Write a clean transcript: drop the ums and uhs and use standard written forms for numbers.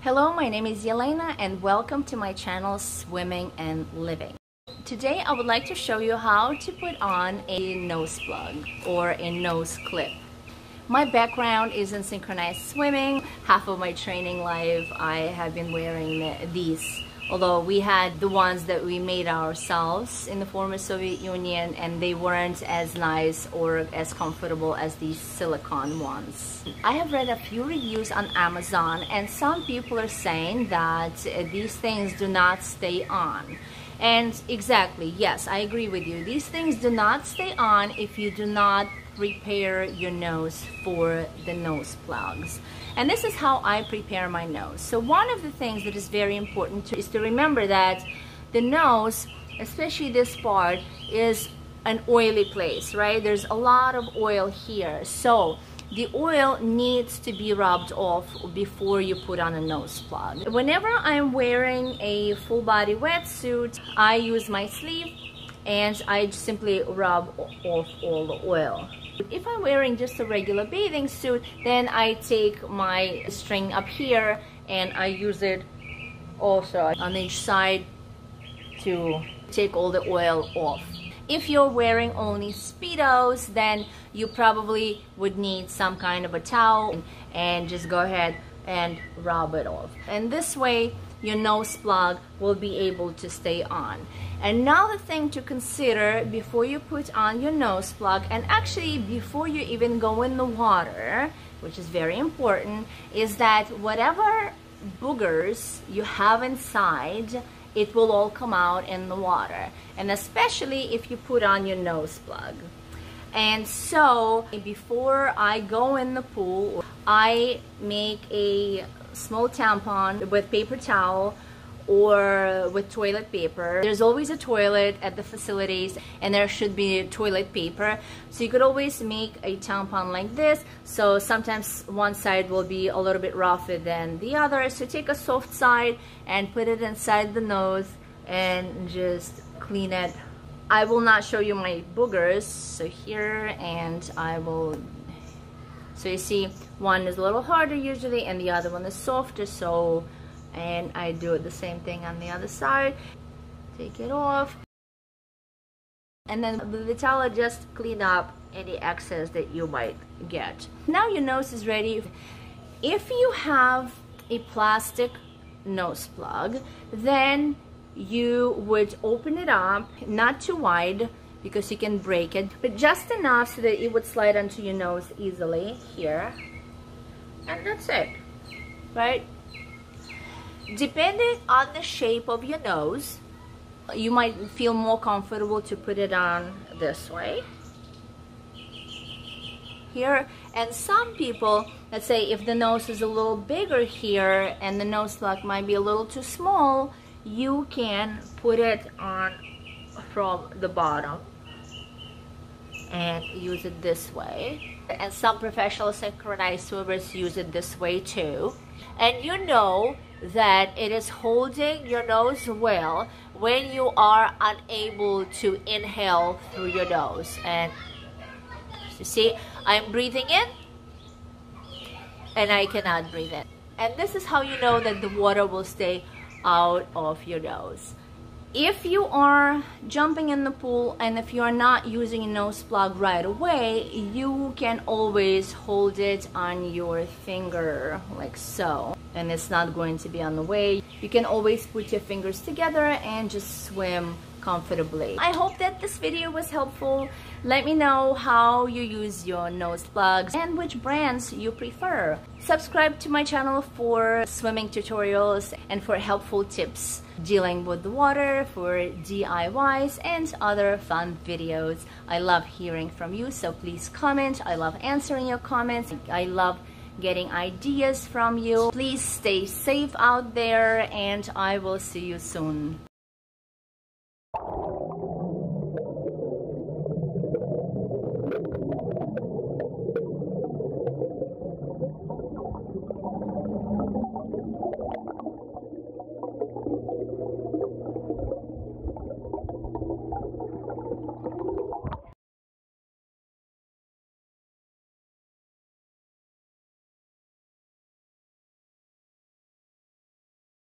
Hello, my name is Yelena and welcome to my channel Swimming and Living. Today I would like to show you how to put on a nose plug or a nose clip. My background is in synchronized swimming. Half of my training life I have been wearing these. Although we had the ones that we made ourselves in the former Soviet Union and they weren't as nice or as comfortable as these silicone ones. I have read a few reviews on Amazon and some people are saying that these things do not stay on. And exactly, yes, I agree with you. These things do not stay on if you do not prepare your nose for the nose plugs. And this is how I prepare my nose. So one of the things that is very important is to remember that the nose, especially this part, is an oily place, right? There's a lot of oil here. So the oil needs to be rubbed off before you put on a nose plug. Whenever I'm wearing a full body wetsuit, I use my sleeve and I simply rub off all the oil. If I'm wearing just a regular bathing suit, then I take my string up here and I use it also on each side to take all the oil off. If you're wearing only Speedos, then you probably would need some kind of a towel and just go ahead and rub it off. And this way, your nose plug will be able to stay on. Another thing to consider before you put on your nose plug, and actually before you even go in the water, which is very important, is that whatever boogers you have inside, it will all come out in the water, and especially if you put on your nose plug. And so before I go in the pool, I make a small tampon with paper towel or with toilet paper. There's always a toilet at the facilities and there should be toilet paper, so you could always make a tampon like this. So sometimes one side will be a little bit rougher than the other, so take a soft side and put it inside the nose and just clean it. I will not show you my boogers, so here, and I will, so you see one is a little harder usually and the other one is softer, so, and I do the same thing on the other side. Take it off and then with the towel just clean up any excess that you might get. Now your nose is ready. If you have a plastic nose plug, then you would open it up, not too wide because you can break it, but just enough so that it would slide onto your nose easily here, and that's it, right? Depending on the shape of your nose, you might feel more comfortable to put it on this way here, and some people, let's say if the nose is a little bigger here and the nose plug might be a little too small, you can put it on from the bottom and use it this way. And some professional synchronized swimmers use it this way too. And you know that it is holding your nose well when you are unable to inhale through your nose. And you see, I'm breathing in and I cannot breathe in. And this is how you know that the water will stay out of your nose. If you are jumping in the pool and if you are not using a nose plug right away, you can always hold it on your finger like so, and it's not going to be on the way. You can always put your fingers together and just swim comfortably. I hope that this video was helpful. Let me know how you use your nose plugs and which brands you prefer. Subscribe to my channel for swimming tutorials and for helpful tips dealing with the water, for DIYs and other fun videos. I love hearing from you, so please comment. I love answering your comments. I love getting ideas from you. Please stay safe out there and I will see you soon.